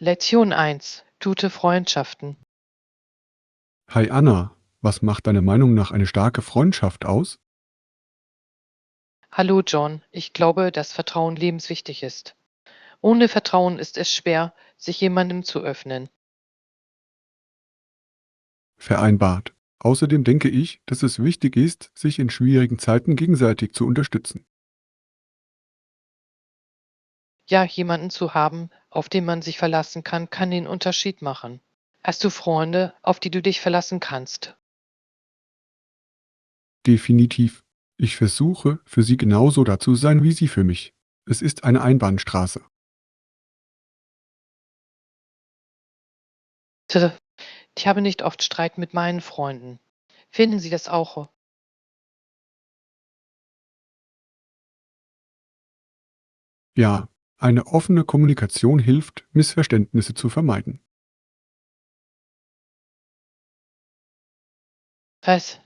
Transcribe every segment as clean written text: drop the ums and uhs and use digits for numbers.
Lektion 1: Gute Freundschaften. Hi Anna, was macht deiner Meinung nach eine starke Freundschaft aus? Hallo John, ich glaube, dass Vertrauen lebenswichtig ist. Ohne Vertrauen ist es schwer, sich jemandem zu öffnen. Vereinbart. Außerdem denke ich, dass es wichtig ist, sich in schwierigen Zeiten gegenseitig zu unterstützen. Ja, jemanden zu haben, auf den man sich verlassen kann den Unterschied machen. Hast du Freunde, auf die du dich verlassen kannst? Definitiv. Ich versuche, für sie genauso da zu sein wie sie für mich. Es ist eine Einbahnstraße. Tja, ich habe nicht oft Streit mit meinen Freunden. Finden Sie das auch? Ja, eine offene Kommunikation hilft, Missverständnisse zu vermeiden. Was?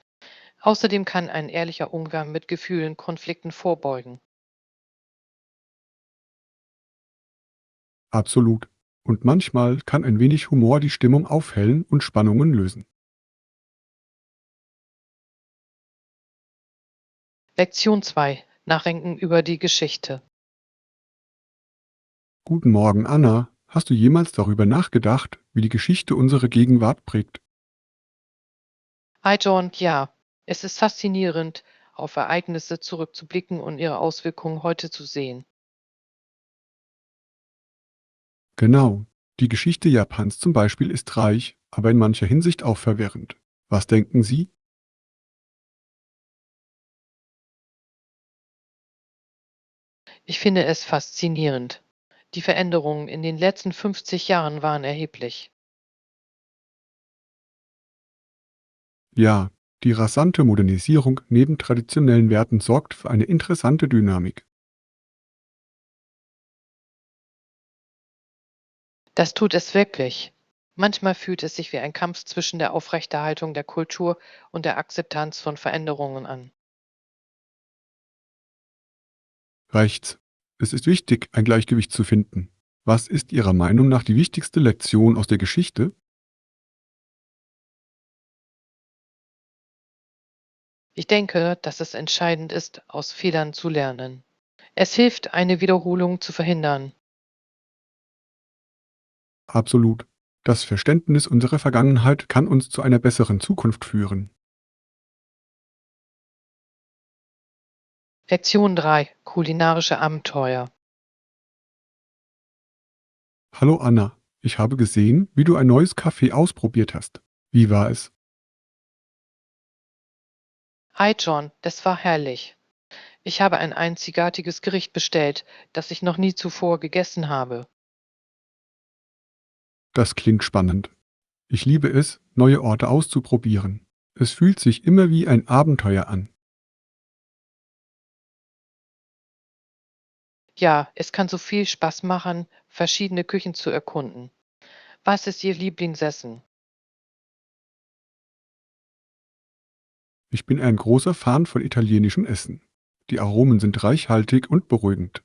Außerdem kann ein ehrlicher Umgang mit Gefühlen Konflikten vorbeugen. Absolut. Und manchmal kann ein wenig Humor die Stimmung aufhellen und Spannungen lösen. Lektion 2: Nachdenken über die Geschichte. Guten Morgen, Anna. Hast du jemals darüber nachgedacht, wie die Geschichte unsere Gegenwart prägt? Hi John, ja, es ist faszinierend, auf Ereignisse zurückzublicken und ihre Auswirkungen heute zu sehen. Genau. Die Geschichte Japans zum Beispiel ist reich, aber in mancher Hinsicht auch verwirrend. Was denken Sie? Ich finde es faszinierend. Die Veränderungen in den letzten 50 Jahren waren erheblich. Ja, die rasante Modernisierung neben traditionellen Werten sorgt für eine interessante Dynamik. Das tut es wirklich. Manchmal fühlt es sich wie ein Kampf zwischen der Aufrechterhaltung der Kultur und der Akzeptanz von Veränderungen an. Rechts. Es ist wichtig, ein Gleichgewicht zu finden. Was ist Ihrer Meinung nach die wichtigste Lektion aus der Geschichte? Ich denke, dass es entscheidend ist, aus Fehlern zu lernen. Es hilft, eine Wiederholung zu verhindern. Absolut. Das Verständnis unserer Vergangenheit kann uns zu einer besseren Zukunft führen. Lektion 3: Kulinarische Abenteuer. Hallo Anna, ich habe gesehen, wie du ein neues Café ausprobiert hast. Wie war es? Hi John, das war herrlich. Ich habe ein einzigartiges Gericht bestellt, das ich noch nie zuvor gegessen habe. Das klingt spannend. Ich liebe es, neue Orte auszuprobieren. Es fühlt sich immer wie ein Abenteuer an. Ja, es kann so viel Spaß machen, verschiedene Küchen zu erkunden. Was ist Ihr Lieblingsessen? Ich bin ein großer Fan von italienischem Essen. Die Aromen sind reichhaltig und beruhigend.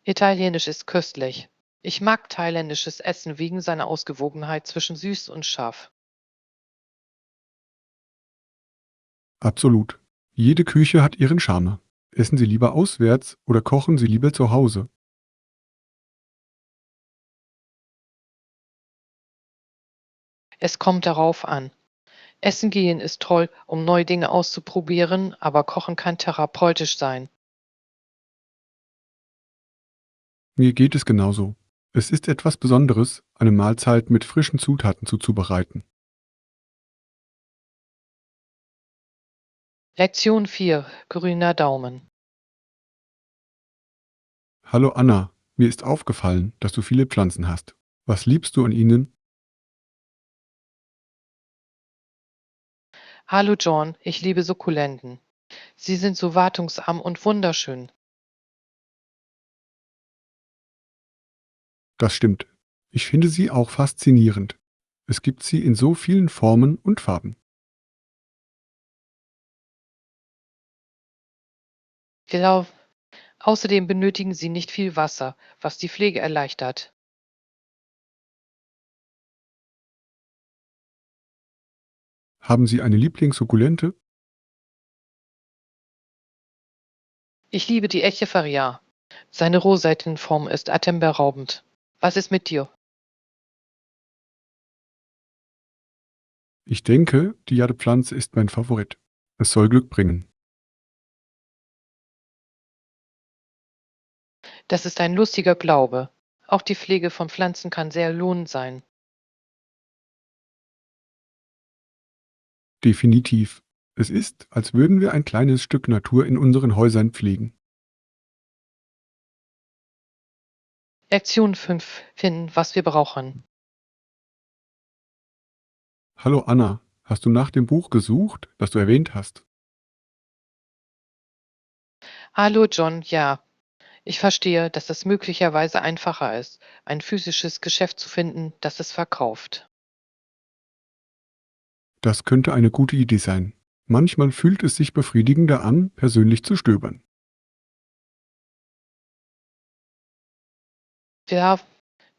Italienisch ist köstlich. Ich mag thailändisches Essen wegen seiner Ausgewogenheit zwischen süß und scharf. Absolut. Jede Küche hat ihren Charme. Essen Sie lieber auswärts oder kochen Sie lieber zu Hause? Es kommt darauf an. Essen gehen ist toll, um neue Dinge auszuprobieren, aber Kochen kann therapeutisch sein. Mir geht es genauso. Es ist etwas Besonderes, eine Mahlzeit mit frischen Zutaten zuzubereiten. Lektion 4: Grüner Daumen. Hallo Anna, mir ist aufgefallen, dass du viele Pflanzen hast. Was liebst du an ihnen? Hallo John, ich liebe Sukkulenten. Sie sind so wartungsarm und wunderschön. Das stimmt. Ich finde sie auch faszinierend. Es gibt sie in so vielen Formen und Farben. Glaub, Außerdem benötigen sie nicht viel Wasser, was die Pflege erleichtert. Haben Sie eine Lieblingssukkulente? Ich liebe die Echeveria. Seine Rohseitenform ist atemberaubend. Was ist mit dir? Ich denke, die Jadepflanze ist mein Favorit. Es soll Glück bringen. Das ist ein lustiger Glaube. Auch die Pflege von Pflanzen kann sehr lohnend sein. Definitiv. Es ist, als würden wir ein kleines Stück Natur in unseren Häusern pflegen. Lektion 5: Finden, was wir brauchen. Hallo Anna, hast du nach dem Buch gesucht, das du erwähnt hast? Hallo John, ja. Ich verstehe, dass es möglicherweise einfacher ist, ein physisches Geschäft zu finden, das es verkauft. Das könnte eine gute Idee sein. Manchmal fühlt es sich befriedigender an, persönlich zu stöbern. Ja,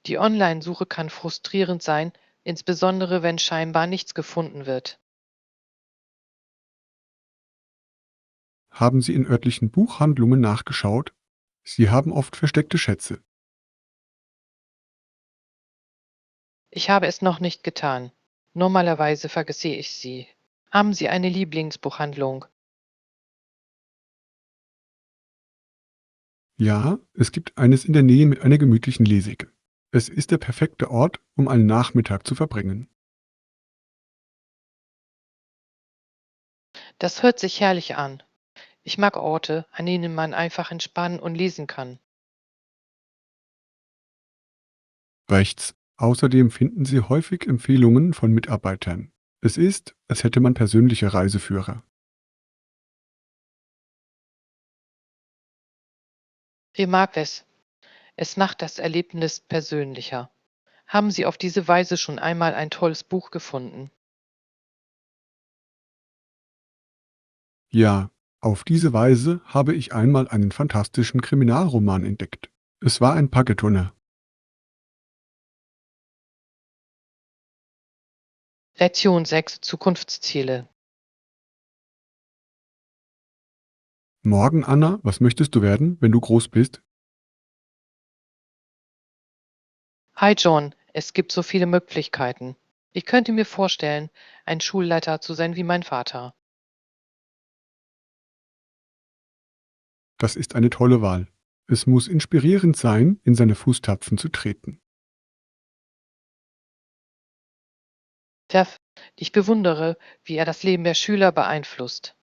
die Online-Suche kann frustrierend sein, insbesondere wenn scheinbar nichts gefunden wird. Haben Sie in örtlichen Buchhandlungen nachgeschaut? Sie haben oft versteckte Schätze. Ich habe es noch nicht getan. Normalerweise vergesse ich sie. Haben Sie eine Lieblingsbuchhandlung? Ja, es gibt eines in der Nähe mit einer gemütlichen Lesecke. Es ist der perfekte Ort, um einen Nachmittag zu verbringen. Das hört sich herrlich an. Ich mag Orte, an denen man einfach entspannen und lesen kann. Rechts. Außerdem finden Sie häufig Empfehlungen von Mitarbeitern. Es ist, als hätte man persönliche Reiseführer. Ich mag es. Es macht das Erlebnis persönlicher. Haben Sie auf diese Weise schon einmal ein tolles Buch gefunden? Ja, auf diese Weise habe ich einmal einen fantastischen Kriminalroman entdeckt. Es war ein Packetunner. Lektion 6: Zukunftsziele. Morgen, Anna, was möchtest du werden, wenn du groß bist? Hi John, es gibt so viele Möglichkeiten. Ich könnte mir vorstellen, ein Schulleiter zu sein wie mein Vater. Das ist eine tolle Wahl. Es muss inspirierend sein, in seine Fußtapfen zu treten. Chef, ich bewundere, wie er das Leben der Schüler beeinflusst.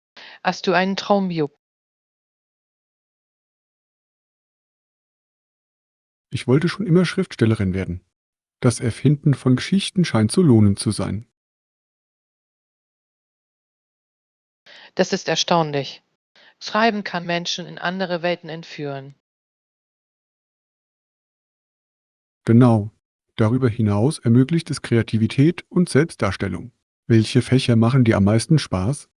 Hast du einen Traumbio? Ich wollte schon immer Schriftstellerin werden. Das Erfinden von Geschichten scheint so lohnend zu sein. Das ist erstaunlich. Schreiben kann Menschen in andere Welten entführen. Genau. Darüber hinaus ermöglicht es Kreativität und Selbstdarstellung. Welche Fächer machen dir am meisten Spaß?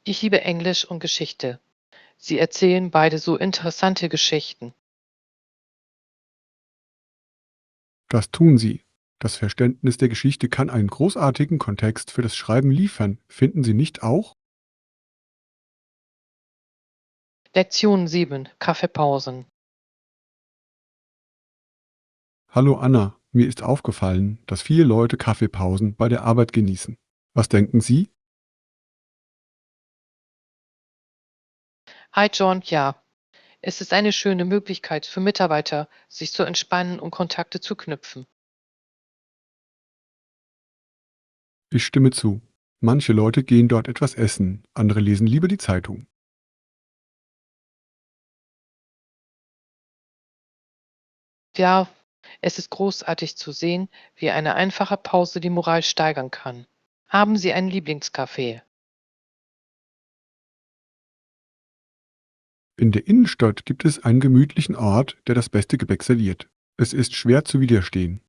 Ich liebe Englisch und Geschichte. Sie erzählen beide so interessante Geschichten. Das tun sie. Das Verständnis der Geschichte kann einen großartigen Kontext für das Schreiben liefern, finden Sie nicht auch? Lektion 7: Kaffeepausen. Hallo Anna, mir ist aufgefallen, dass viele Leute Kaffeepausen bei der Arbeit genießen. Was denken Sie? Hi John, ja. Es ist eine schöne Möglichkeit für Mitarbeiter, sich zu entspannen und Kontakte zu knüpfen. Ich stimme zu. Manche Leute gehen dort etwas essen, andere lesen lieber die Zeitung. Ja, es ist großartig zu sehen, wie eine einfache Pause die Moral steigern kann. Haben Sie einen Lieblingscafé? In der Innenstadt gibt es einen gemütlichen Ort, der das beste Gebäck serviert. Es ist schwer zu widerstehen.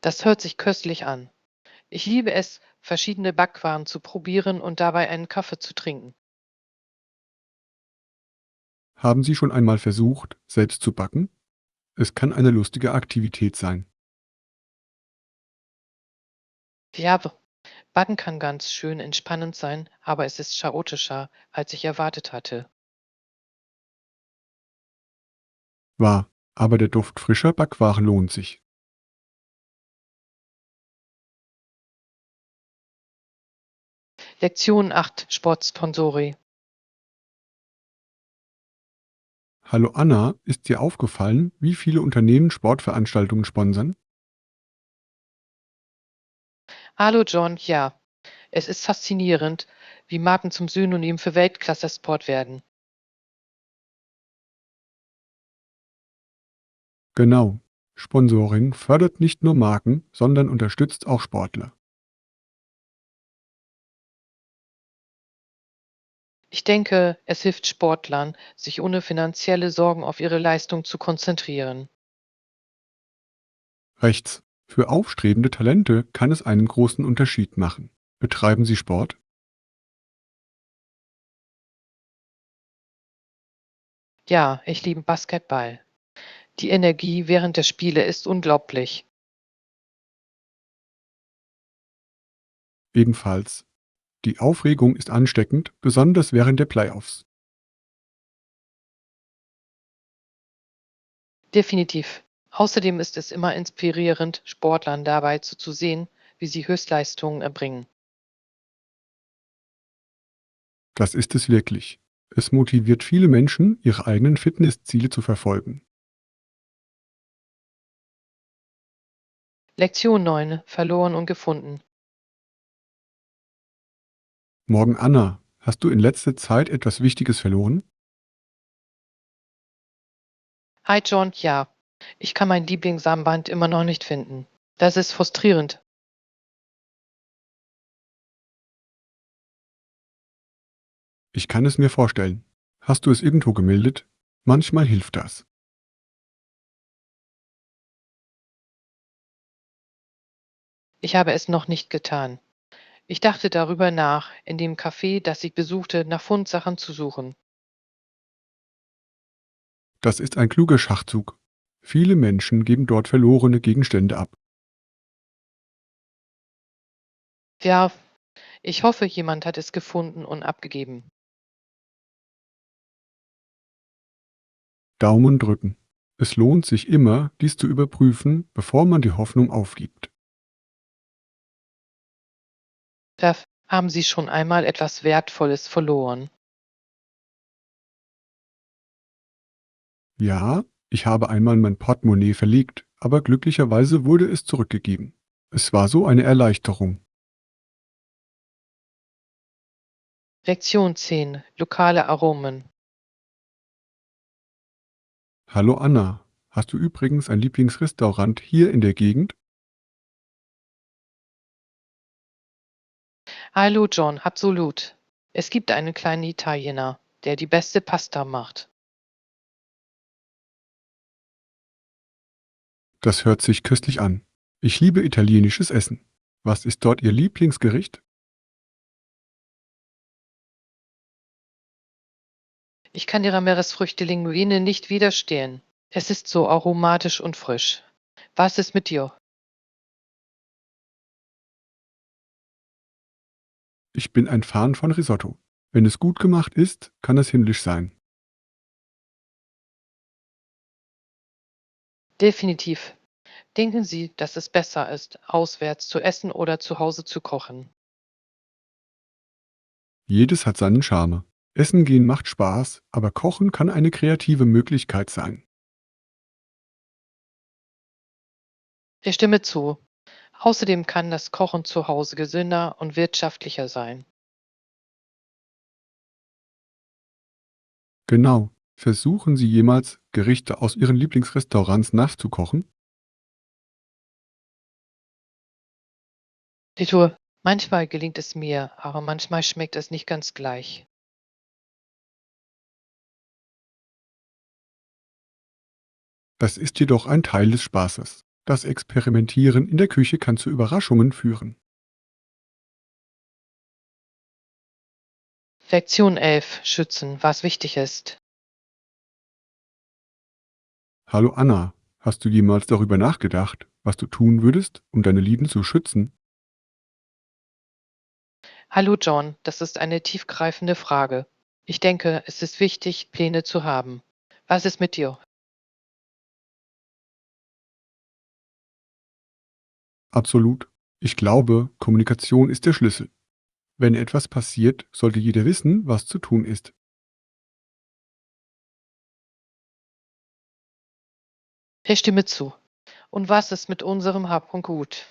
Das hört sich köstlich an. Ich liebe es, verschiedene Backwaren zu probieren und dabei einen Kaffee zu trinken. Haben Sie schon einmal versucht, selbst zu backen? Es kann eine lustige Aktivität sein. Ja, Backen kann ganz schön entspannend sein, aber es ist chaotischer, als ich erwartet hatte. Wahr, aber der Duft frischer Backwaren lohnt sich. Lektion 8: Sportsponsori. Hallo Anna, ist dir aufgefallen, wie viele Unternehmen Sportveranstaltungen sponsern? Hallo John, ja, es ist faszinierend, wie Marken zum Synonym für Weltklasse-Sport werden. Genau. Sponsoring fördert nicht nur Marken, sondern unterstützt auch Sportler. Ich denke, es hilft Sportlern, sich ohne finanzielle Sorgen auf ihre Leistung zu konzentrieren. Rechts. Für aufstrebende Talente kann es einen großen Unterschied machen. Betreiben Sie Sport? Ja, ich liebe Basketball. Die Energie während der Spiele ist unglaublich. Ebenfalls. Die Aufregung ist ansteckend, besonders während der Playoffs. Definitiv. Außerdem ist es immer inspirierend, Sportlern dabei zu sehen, wie sie Höchstleistungen erbringen. Das ist es wirklich. Es motiviert viele Menschen, ihre eigenen Fitnessziele zu verfolgen. Lektion 9: Verloren und gefunden. Morgen Anna, hast du in letzter Zeit etwas Wichtiges verloren? Hi John, ja, ich kann mein Lieblingsarmband immer noch nicht finden. Das ist frustrierend. Ich kann es mir vorstellen. Hast du es irgendwo gemeldet? Manchmal hilft das. Ich habe es noch nicht getan. Ich dachte darüber nach, in dem Café, das ich besuchte, nach Fundsachen zu suchen. Das ist ein kluger Schachzug. Viele Menschen geben dort verlorene Gegenstände ab. Ja, ich hoffe, jemand hat es gefunden und abgegeben. Daumen drücken. Es lohnt sich immer, dies zu überprüfen, bevor man die Hoffnung aufgibt. Da haben Sie schon einmal etwas Wertvolles verloren. Ja, ich habe einmal mein Portemonnaie verlegt, aber glücklicherweise wurde es zurückgegeben. Es war so eine Erleichterung. Lektion 10: Lokale Aromen. Hallo Anna, hast du übrigens ein Lieblingsrestaurant hier in der Gegend? Hallo John, absolut. Es gibt einen kleinen Italiener, der die beste Pasta macht. Das hört sich köstlich an. Ich liebe italienisches Essen. Was ist dort Ihr Lieblingsgericht? Ich kann Ihrer Meeresfrüchte-Linguine nicht widerstehen. Es ist so aromatisch und frisch. Was ist mit dir? Ich bin ein Fan von Risotto. Wenn es gut gemacht ist, kann es himmlisch sein. Definitiv. Denken Sie, dass es besser ist, auswärts zu essen oder zu Hause zu kochen? Jedes hat seinen Charme. Essen gehen macht Spaß, aber Kochen kann eine kreative Möglichkeit sein. Ich stimme zu. Außerdem kann das Kochen zu Hause gesünder und wirtschaftlicher sein. Genau. Versuchen Sie jemals, Gerichte aus Ihren Lieblingsrestaurants nachzukochen? Die Tour. Manchmal gelingt es mir, aber manchmal schmeckt es nicht ganz gleich. Das ist jedoch ein Teil des Spaßes. Das Experimentieren in der Küche kann zu Überraschungen führen. Lektion 11. Schützen, was wichtig ist. Hallo Anna, hast du jemals darüber nachgedacht, was du tun würdest, um deine Lieben zu schützen? Hallo John, das ist eine tiefgreifende Frage. Ich denke, es ist wichtig, Pläne zu haben. Was ist mit dir? Absolut. Ich glaube, Kommunikation ist der Schlüssel. Wenn etwas passiert, sollte jeder wissen, was zu tun ist. Ich stimme zu. Und was ist mit unserem Hab und Gut?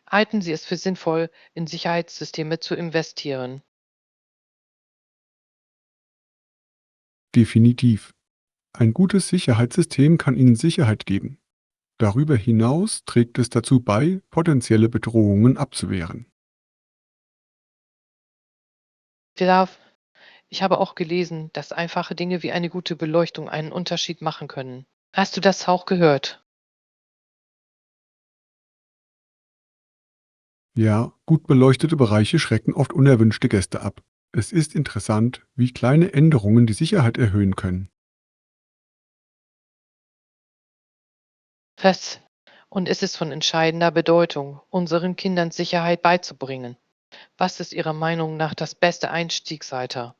Halten Sie es für sinnvoll, in Sicherheitssysteme zu investieren? Definitiv. Ein gutes Sicherheitssystem kann Ihnen Sicherheit geben. Darüber hinaus trägt es dazu bei, potenzielle Bedrohungen abzuwehren. Darf Ich habe auch gelesen, dass einfache Dinge wie eine gute Beleuchtung einen Unterschied machen können. Hast du das auch gehört? Ja, gut beleuchtete Bereiche schrecken oft unerwünschte Gäste ab. Es ist interessant, wie kleine Änderungen die Sicherheit erhöhen können. Was? Und es ist von entscheidender Bedeutung, unseren Kindern Sicherheit beizubringen. Was ist Ihrer Meinung nach das beste Einstiegsalter?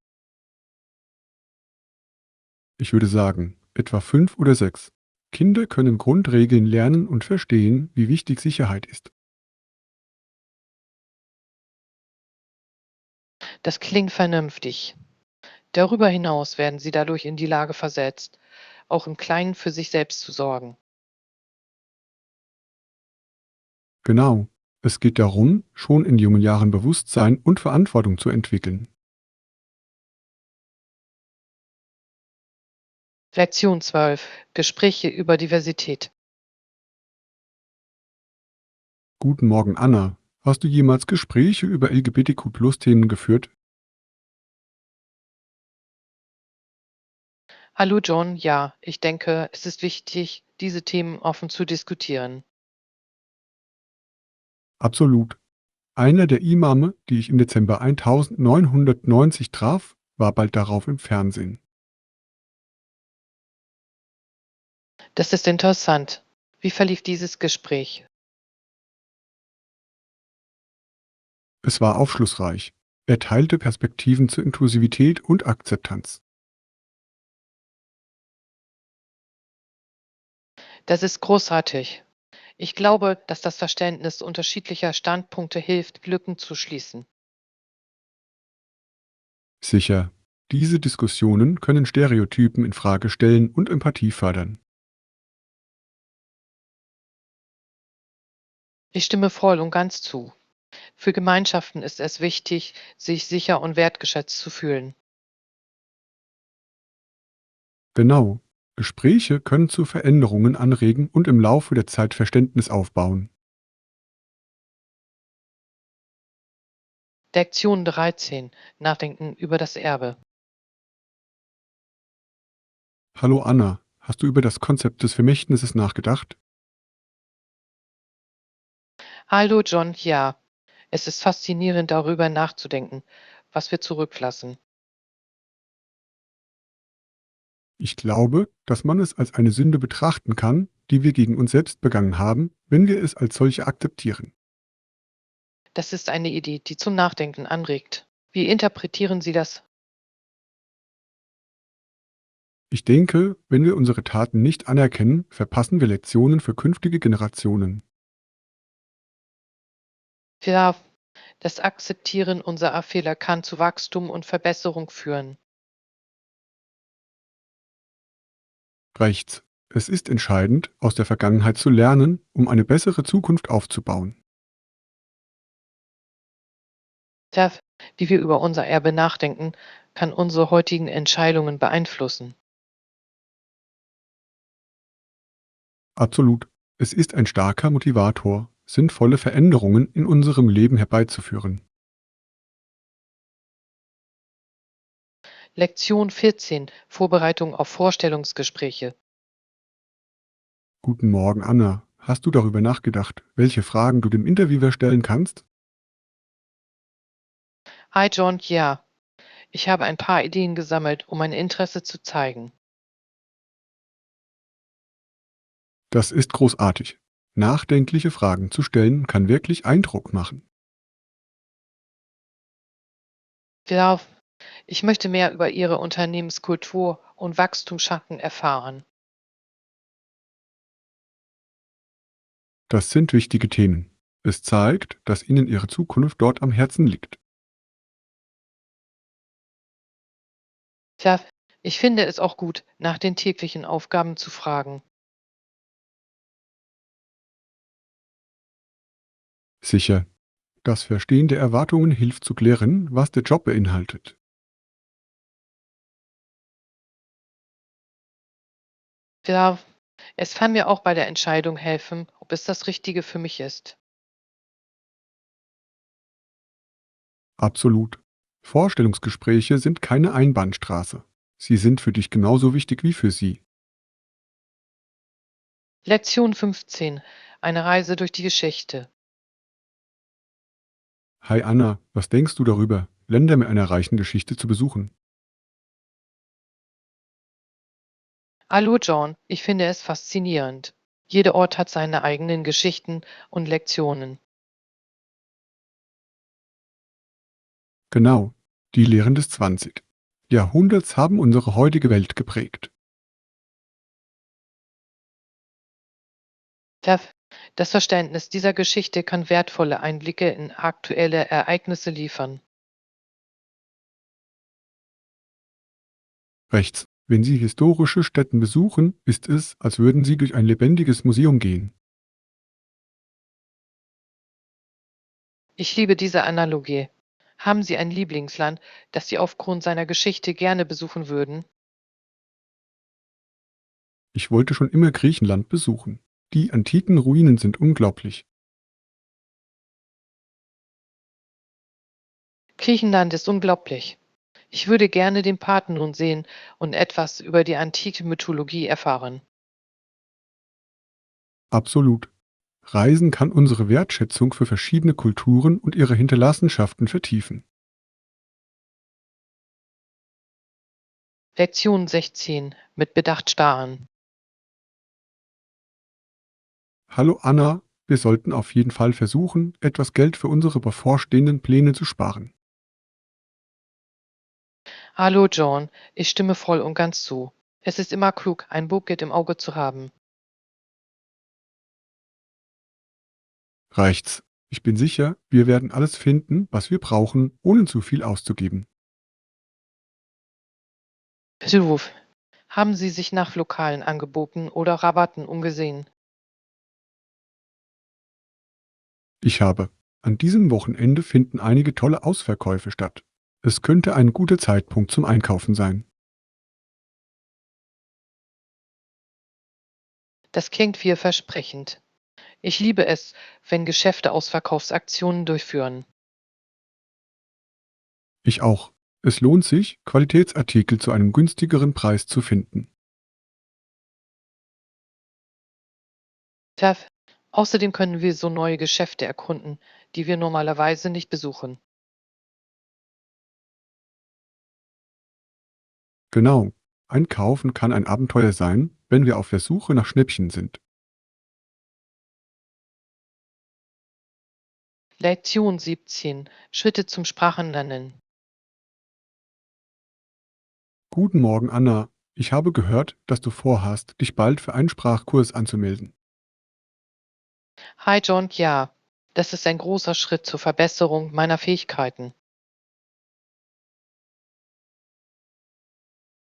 Ich würde sagen, etwa 5 oder 6. Kinder können Grundregeln lernen und verstehen, wie wichtig Sicherheit ist. Das klingt vernünftig. Darüber hinaus werden sie dadurch in die Lage versetzt, auch im Kleinen für sich selbst zu sorgen. Genau. Es geht darum, schon in jungen Jahren Bewusstsein und Verantwortung zu entwickeln. Lektion 12. Gespräche über Diversität. Guten Morgen, Anna. Hast du jemals Gespräche über LGBTQ-Plus-Themen geführt? Hallo John, ja, ich denke, es ist wichtig, diese Themen offen zu diskutieren. Absolut. Einer der Imame, die ich im Dezember 1990 traf, war bald darauf im Fernsehen. Das ist interessant. Wie verlief dieses Gespräch? Es war aufschlussreich. Er teilte Perspektiven zur Inklusivität und Akzeptanz. Das ist großartig. Ich glaube, dass das Verständnis unterschiedlicher Standpunkte hilft, Lücken zu schließen. Sicher, diese Diskussionen können Stereotypen in Frage stellen und Empathie fördern. Ich stimme voll und ganz zu. Für Gemeinschaften ist es wichtig, sich sicher und wertgeschätzt zu fühlen. Genau. Gespräche können zu Veränderungen anregen und im Laufe der Zeit Verständnis aufbauen. Lektion 13. Nachdenken über das Erbe. Hallo Anna, hast du über das Konzept des Vermächtnisses nachgedacht? Hallo John, ja. Es ist faszinierend, darüber nachzudenken, was wir zurücklassen. Ich glaube, dass man es als eine Sünde betrachten kann, die wir gegen uns selbst begangen haben, wenn wir es als solche akzeptieren. Das ist eine Idee, die zum Nachdenken anregt. Wie interpretieren Sie das? Ich denke, wenn wir unsere Taten nicht anerkennen, verpassen wir Lektionen für künftige Generationen. Ja, das Akzeptieren unserer Fehler kann zu Wachstum und Verbesserung führen. Rechts. Es ist entscheidend, aus der Vergangenheit zu lernen, um eine bessere Zukunft aufzubauen. Ja, wie wir über unser Erbe nachdenken, kann unsere heutigen Entscheidungen beeinflussen. Absolut. Es ist ein starker Motivator, sinnvolle Veränderungen in unserem Leben herbeizuführen. Lektion 14. Vorbereitung auf Vorstellungsgespräche. Guten Morgen, Anna. Hast du darüber nachgedacht, welche Fragen du dem Interviewer stellen kannst? Hi John, ja. Ich habe ein paar Ideen gesammelt, um mein Interesse zu zeigen. Das ist großartig. Nachdenkliche Fragen zu stellen kann wirklich Eindruck machen. Ja, ich möchte mehr über Ihre Unternehmenskultur und Wachstumsschatten erfahren. Das sind wichtige Themen. Es zeigt, dass Ihnen Ihre Zukunft dort am Herzen liegt. Tja, ich finde es auch gut, nach den täglichen Aufgaben zu fragen. Sicher, das Verstehen der Erwartungen hilft zu klären, was der Job beinhaltet. Ja, es kann mir auch bei der Entscheidung helfen, ob es das Richtige für mich ist. Absolut. Vorstellungsgespräche sind keine Einbahnstraße. Sie sind für dich genauso wichtig wie für sie. Lektion 15. Eine Reise durch die Geschichte. Hi Anna, was denkst du darüber, Länder mit einer reichen Geschichte zu besuchen? Hallo John, ich finde es faszinierend. Jeder Ort hat seine eigenen Geschichten und Lektionen. Genau, die Lehren des 20. Jahrhunderts haben unsere heutige Welt geprägt. Da- Das Verständnis dieser Geschichte kann wertvolle Einblicke in aktuelle Ereignisse liefern. Rechts. Wenn Sie historische Stätten besuchen, ist es, als würden Sie durch ein lebendiges Museum gehen. Ich liebe diese Analogie. Haben Sie ein Lieblingsland, das Sie aufgrund seiner Geschichte gerne besuchen würden? Ich wollte schon immer Griechenland besuchen. Die antiken Ruinen sind unglaublich. Griechenland ist unglaublich. Ich würde gerne den Parthenon sehen und etwas über die antike Mythologie erfahren. Absolut. Reisen kann unsere Wertschätzung für verschiedene Kulturen und ihre Hinterlassenschaften vertiefen. Lektion 16. Mit Bedacht sparen. Hallo Anna, wir sollten auf jeden Fall versuchen, etwas Geld für unsere bevorstehenden Pläne zu sparen. Hallo John, ich stimme voll und ganz zu. Es ist immer klug, ein Budget im Auge zu haben. Reicht's? Ich bin sicher, wir werden alles finden, was wir brauchen, ohne zu viel auszugeben. Ruf. Haben Sie sich nach lokalen Angeboten oder Rabatten umgesehen? Ich habe. An diesem Wochenende finden einige tolle Ausverkäufe statt. Es könnte ein guter Zeitpunkt zum Einkaufen sein. Das klingt vielversprechend. Ich liebe es, wenn Geschäfte Ausverkaufsaktionen durchführen. Ich auch. Es lohnt sich, Qualitätsartikel zu einem günstigeren Preis zu finden. Tja, außerdem können wir so neue Geschäfte erkunden, die wir normalerweise nicht besuchen. Genau. Einkaufen kann ein Abenteuer sein, wenn wir auf der Suche nach Schnäppchen sind. Lektion 17. Schritte zum Sprachenlernen. Guten Morgen, Anna. Ich habe gehört, dass du vorhast, dich bald für einen Sprachkurs anzumelden. Hi John, ja, das ist ein großer Schritt zur Verbesserung meiner Fähigkeiten.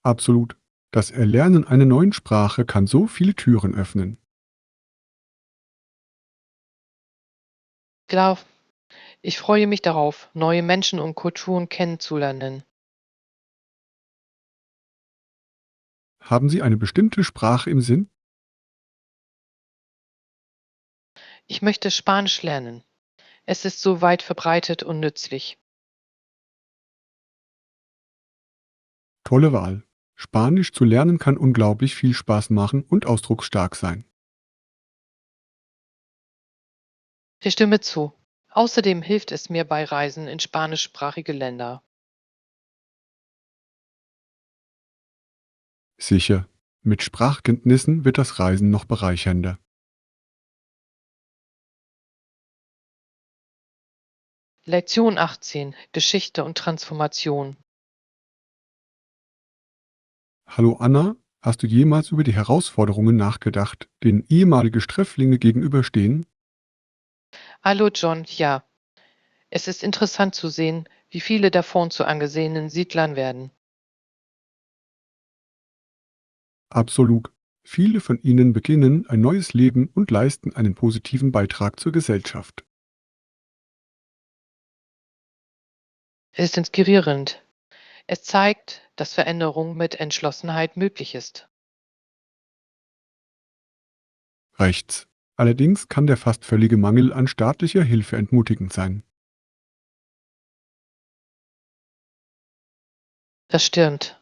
Absolut. Das Erlernen einer neuen Sprache kann so viele Türen öffnen. Klar, ich freue mich darauf, neue Menschen und Kulturen kennenzulernen. Haben Sie eine bestimmte Sprache im Sinn? Ich möchte Spanisch lernen. Es ist so weit verbreitet und nützlich. Tolle Wahl. Spanisch zu lernen kann unglaublich viel Spaß machen und ausdrucksstark sein. Ich stimme zu. Außerdem hilft es mir bei Reisen in spanischsprachige Länder. Sicher. Mit Sprachkenntnissen wird das Reisen noch bereichernder. Lektion 18. Geschichte und Transformation. Hallo Anna, hast du jemals über die Herausforderungen nachgedacht, denen ehemalige Sträflinge gegenüberstehen? Hallo John, ja. Es ist interessant zu sehen, wie viele davon zu angesehenen Siedlern werden. Absolut. Viele von ihnen beginnen ein neues Leben und leisten einen positiven Beitrag zur Gesellschaft. Es ist inspirierend. Es zeigt, dass Veränderung mit Entschlossenheit möglich ist. Rechts. Allerdings kann der fast völlige Mangel an staatlicher Hilfe entmutigend sein. Das stimmt.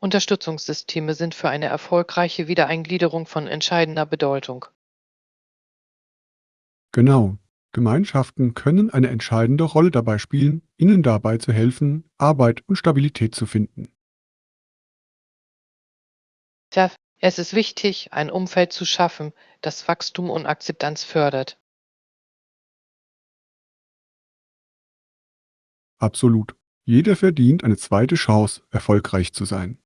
Unterstützungssysteme sind für eine erfolgreiche Wiedereingliederung von entscheidender Bedeutung. Genau. Gemeinschaften können eine entscheidende Rolle dabei spielen, ihnen dabei zu helfen, Arbeit und Stabilität zu finden. Tja, es ist wichtig, ein Umfeld zu schaffen, das Wachstum und Akzeptanz fördert. Absolut. Jeder verdient eine zweite Chance, erfolgreich zu sein.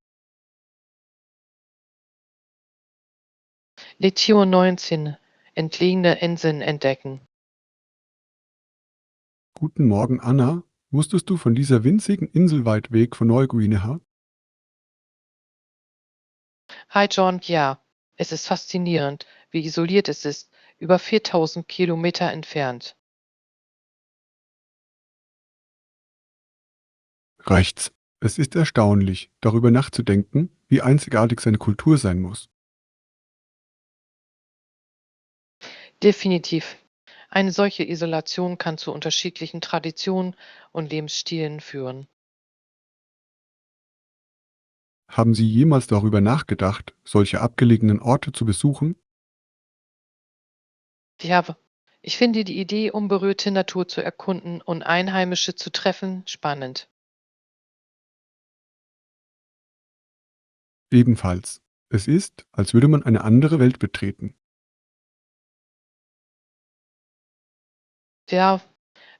Lektion 19. Entlegene Inseln entdecken. Guten Morgen, Anna. Wusstest du von dieser winzigen Insel weit weg von Neuguinea? Hi John, ja. Es ist faszinierend, wie isoliert es ist, über 4000 Kilometer entfernt. Rechts. Es ist erstaunlich, darüber nachzudenken, wie einzigartig seine Kultur sein muss. Definitiv. Eine solche Isolation kann zu unterschiedlichen Traditionen und Lebensstilen führen. Haben Sie jemals darüber nachgedacht, solche abgelegenen Orte zu besuchen? Ja, ich finde die Idee, unberührte Natur zu erkunden und Einheimische zu treffen, spannend. Ebenfalls. Es ist, als würde man eine andere Welt betreten. Ja,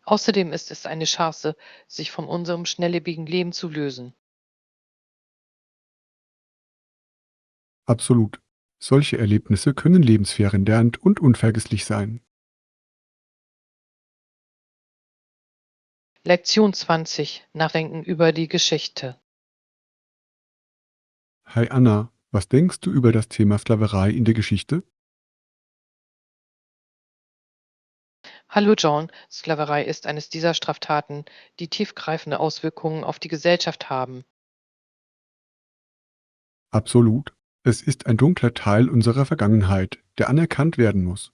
außerdem ist es eine Chance, sich von unserem schnelllebigen Leben zu lösen. Absolut. Solche Erlebnisse können lebensverändernd und unvergesslich sein. Lektion 20. Nachdenken über die Geschichte. Hi Anna, was denkst du über das Thema Sklaverei in der Geschichte? Hallo John, Sklaverei ist eines dieser Straftaten, die tiefgreifende Auswirkungen auf die Gesellschaft haben. Absolut. Es ist ein dunkler Teil unserer Vergangenheit, der anerkannt werden muss.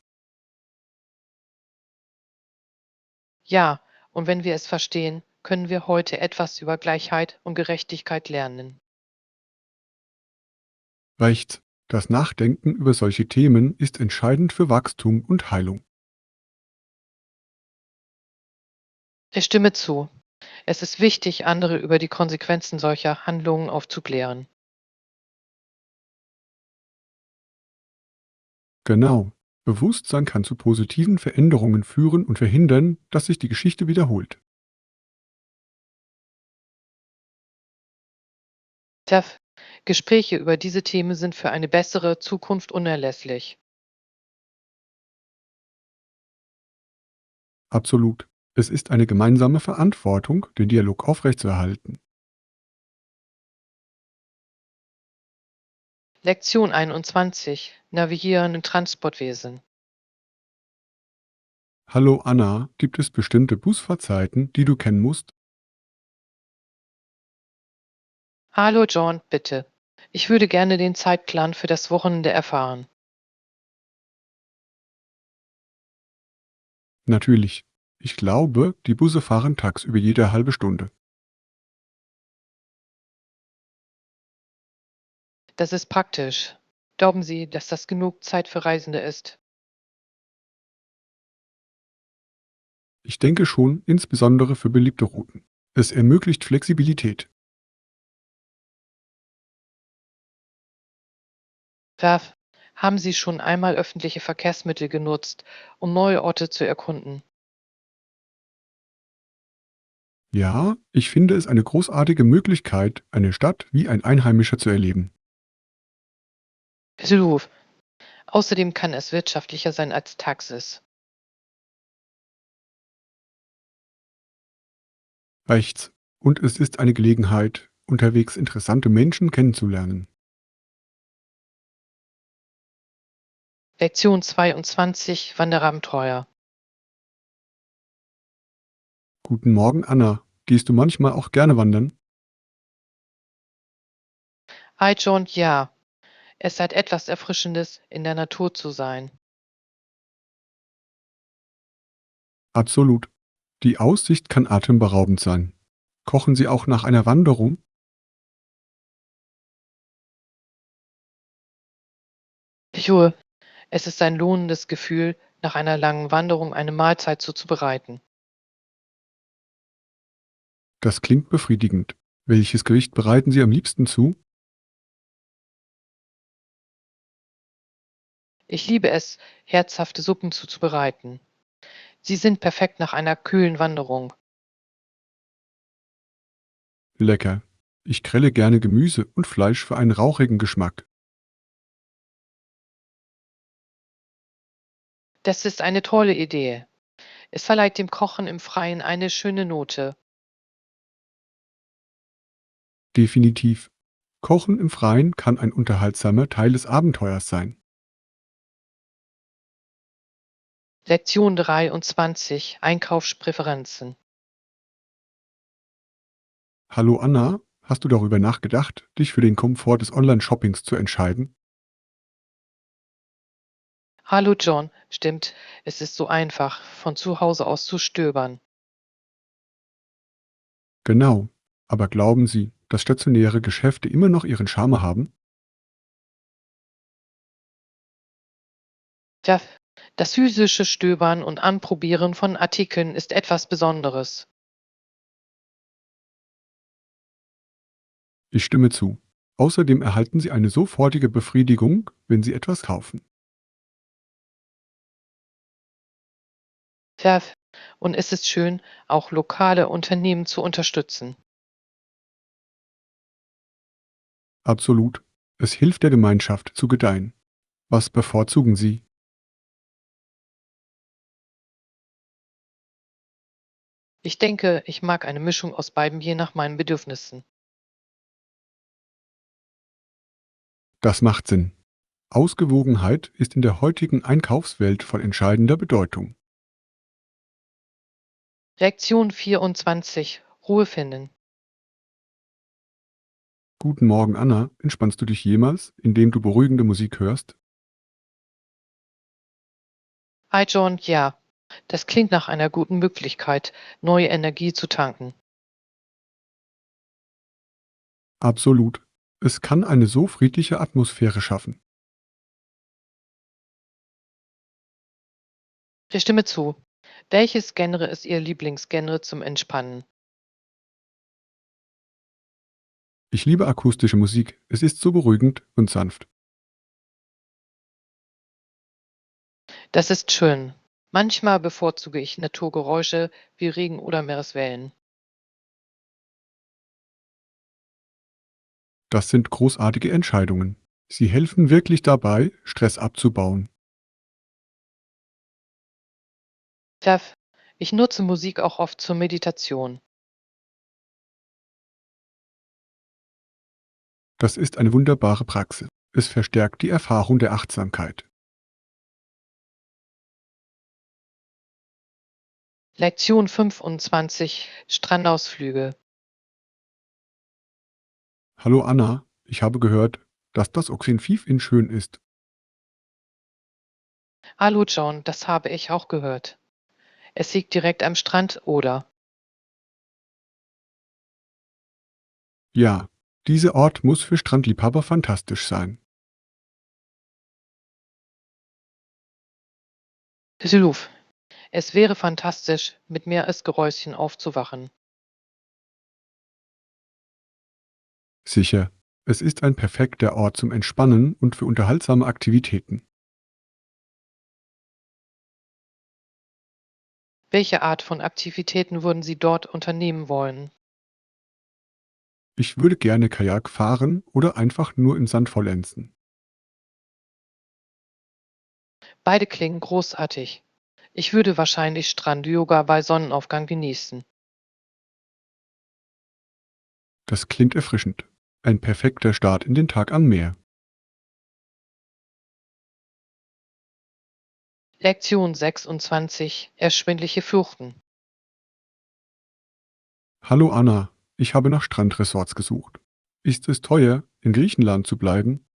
Ja, und wenn wir es verstehen, können wir heute etwas über Gleichheit und Gerechtigkeit lernen. Rechts. Das Nachdenken über solche Themen ist entscheidend für Wachstum und Heilung. Ich stimme zu. Es ist wichtig, andere über die Konsequenzen solcher Handlungen aufzuklären. Genau. Bewusstsein kann zu positiven Veränderungen führen und verhindern, dass sich die Geschichte wiederholt. Tja, Gespräche über diese Themen sind für eine bessere Zukunft unerlässlich. Absolut. Es ist eine gemeinsame Verantwortung, den Dialog aufrechtzuerhalten. Lektion 21. Navigieren im Transportwesen. Hallo Anna, gibt es bestimmte Busfahrzeiten, die du kennen musst? Hallo John, bitte. Ich würde gerne den Zeitplan für das Wochenende erfahren. Natürlich. Ich glaube, die Busse fahren tagsüber jede halbe Stunde. Das ist praktisch. Glauben Sie, dass das genug Zeit für Reisende ist? Ich denke schon, insbesondere für beliebte Routen. Es ermöglicht Flexibilität. Werf, haben Sie schon einmal öffentliche Verkehrsmittel genutzt, um neue Orte zu erkunden? Ja, ich finde es eine großartige Möglichkeit, eine Stadt wie ein Einheimischer zu erleben. Ruf. Außerdem kann es wirtschaftlicher sein als Taxis. Rechts. Und es ist eine Gelegenheit, unterwegs interessante Menschen kennenzulernen. Lektion 22 Wanderabenteuer. Guten Morgen, Anna. Gehst du manchmal auch gerne wandern? Hi John, ja. Es hat etwas Erfrischendes, in der Natur zu sein. Absolut. Die Aussicht kann atemberaubend sein. Kochen Sie auch nach einer Wanderung? Jure, es ist ein lohnendes Gefühl, nach einer langen Wanderung eine Mahlzeit zuzubereiten. Das klingt befriedigend. Welches Gericht bereiten Sie am liebsten zu? Ich liebe es, herzhafte Suppen zuzubereiten. Sie sind perfekt nach einer kühlen Wanderung. Lecker. Ich grelle gerne Gemüse und Fleisch für einen rauchigen Geschmack. Das ist eine tolle Idee. Es verleiht dem Kochen im Freien eine schöne Note. Definitiv. Kochen im Freien kann ein unterhaltsamer Teil des Abenteuers sein. Lektion 23 Einkaufspräferenzen. Hallo Anna, hast du darüber nachgedacht, dich für den Komfort des Online-Shoppings zu entscheiden? Hallo John, stimmt, es ist so einfach, von zu Hause aus zu stöbern. Genau. Aber glauben Sie, dass stationäre Geschäfte immer noch ihren Charme haben? Ja, das physische Stöbern und Anprobieren von Artikeln ist etwas Besonderes. Ich stimme zu. Außerdem erhalten Sie eine sofortige Befriedigung, wenn Sie etwas kaufen. Ja, und es ist schön, auch lokale Unternehmen zu unterstützen. Absolut. Es hilft der Gemeinschaft zu gedeihen. Was bevorzugen Sie? Ich denke, ich mag eine Mischung aus beidem je nach meinen Bedürfnissen. Das macht Sinn. Ausgewogenheit ist in der heutigen Einkaufswelt von entscheidender Bedeutung. Lektion 24 Ruhe finden. Guten Morgen, Anna. Entspannst du dich jemals, indem du beruhigende Musik hörst? Hi John, ja, das klingt nach einer guten Möglichkeit, neue Energie zu tanken. Absolut. Es kann eine so friedliche Atmosphäre schaffen. Ich stimme zu. Welches Genre ist Ihr Lieblingsgenre zum Entspannen? Ich liebe akustische Musik. Es ist so beruhigend und sanft. Das ist schön. Manchmal bevorzuge ich Naturgeräusche wie Regen oder Meereswellen. Das sind großartige Entscheidungen. Sie helfen wirklich dabei, Stress abzubauen. Ja, ich nutze Musik auch oft zur Meditation. Das ist eine wunderbare Praxis. Es verstärkt die Erfahrung der Achtsamkeit. Lektion 25 Strandausflüge. Hallo Anna, ich habe gehört, dass das Oxenfree in schön ist. Hallo John, das habe ich auch gehört. Es liegt direkt am Strand, oder? Ja, dieser Ort muss für Strandliebhaber fantastisch sein. Düsseldorf. Es wäre fantastisch, mit Meeresgeräuschen aufzuwachen. Sicher. Es ist ein perfekter Ort zum Entspannen und für unterhaltsame Aktivitäten. Welche Art von Aktivitäten würden Sie dort unternehmen wollen? Ich würde gerne Kajak fahren oder einfach nur im Sand faulenzen. Beide klingen großartig. Ich würde wahrscheinlich Strand-Yoga bei Sonnenaufgang genießen. Das klingt erfrischend. Ein perfekter Start in den Tag am Meer. Lektion 26: Erschwingliche Fluchten. Hallo Anna, ich habe nach Strandresorts gesucht. Ist es teuer, in Griechenland zu bleiben?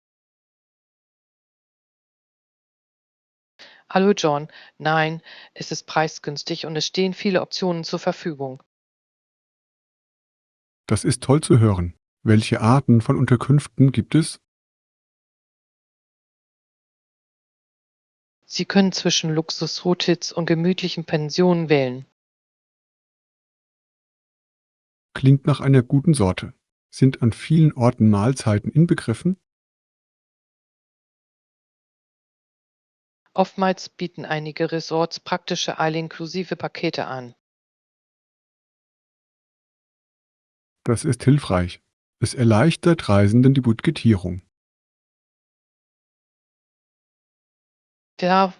Hallo John. Nein, es ist preisgünstig und es stehen viele Optionen zur Verfügung. Das ist toll zu hören. Welche Arten von Unterkünften gibt es? Sie können zwischen Luxushotels und gemütlichen Pensionen wählen. Klingt nach einer guten Sorte. Sind an vielen Orten Mahlzeiten inbegriffen? Oftmals bieten einige Resorts praktische all-inklusive Pakete an. Das ist hilfreich. Es erleichtert Reisenden die Budgetierung. Ja,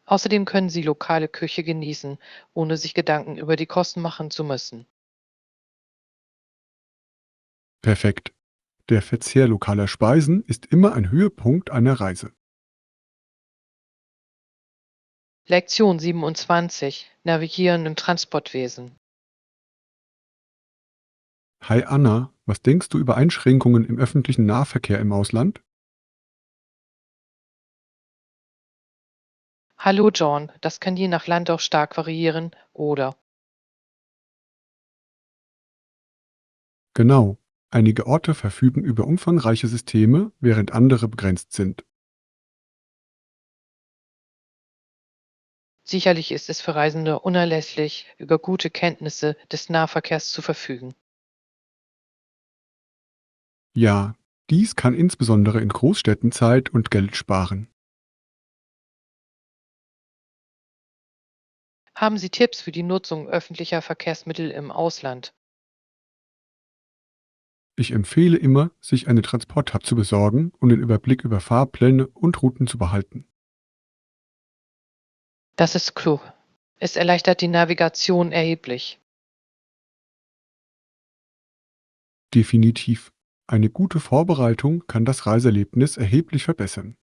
außerdem können Sie lokale Küche genießen, ohne sich Gedanken über die Kosten machen zu müssen. Perfekt. Der Verzehr lokaler Speisen ist immer ein Höhepunkt einer Reise. Lektion 27: Navigieren im Transportwesen. Hi Anna, was denkst du über Einschränkungen im öffentlichen Nahverkehr im Ausland? Hallo John, das kann je nach Land auch stark variieren, oder? Genau. Einige Orte verfügen über umfangreiche Systeme, während andere begrenzt sind. Sicherlich ist es für Reisende unerlässlich, über gute Kenntnisse des Nahverkehrs zu verfügen. Ja, dies kann insbesondere in Großstädten Zeit und Geld sparen. Haben Sie Tipps für die Nutzung öffentlicher Verkehrsmittel im Ausland? Ich empfehle immer, sich eine Transport-Hub zu besorgen und den Überblick über Fahrpläne und Routen zu behalten. Das ist klug. Es erleichtert die Navigation erheblich. Definitiv. Eine gute Vorbereitung kann das Reiseerlebnis erheblich verbessern.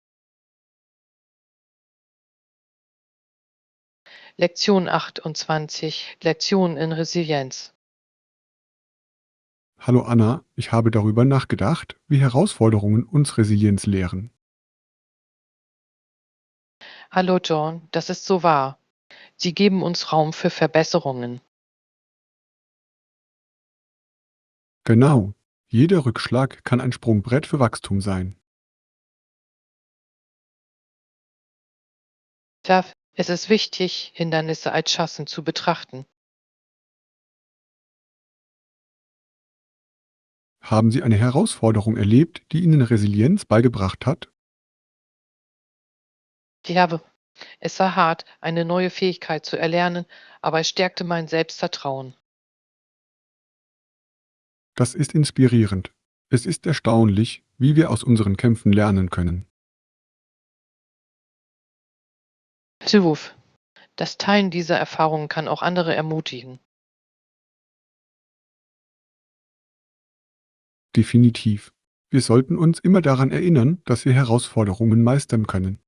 Lektion 28: Lektionen in Resilienz. Hallo Anna, ich habe darüber nachgedacht, wie Herausforderungen uns Resilienz lehren. Hallo John, das ist so wahr. Sie geben uns Raum für Verbesserungen. Genau. Jeder Rückschlag kann ein Sprungbrett für Wachstum sein. Da es ist wichtig, Hindernisse als Chancen zu betrachten. Haben Sie eine Herausforderung erlebt, die Ihnen Resilienz beigebracht hat? Ich habe Es war hart, eine neue Fähigkeit zu erlernen, aber es stärkte mein Selbstvertrauen. Das ist inspirierend. Es ist erstaunlich, wie wir aus unseren Kämpfen lernen können. Hilf. Das Teilen dieser Erfahrungen kann auch andere ermutigen. Definitiv. Wir sollten uns immer daran erinnern, dass wir Herausforderungen meistern können.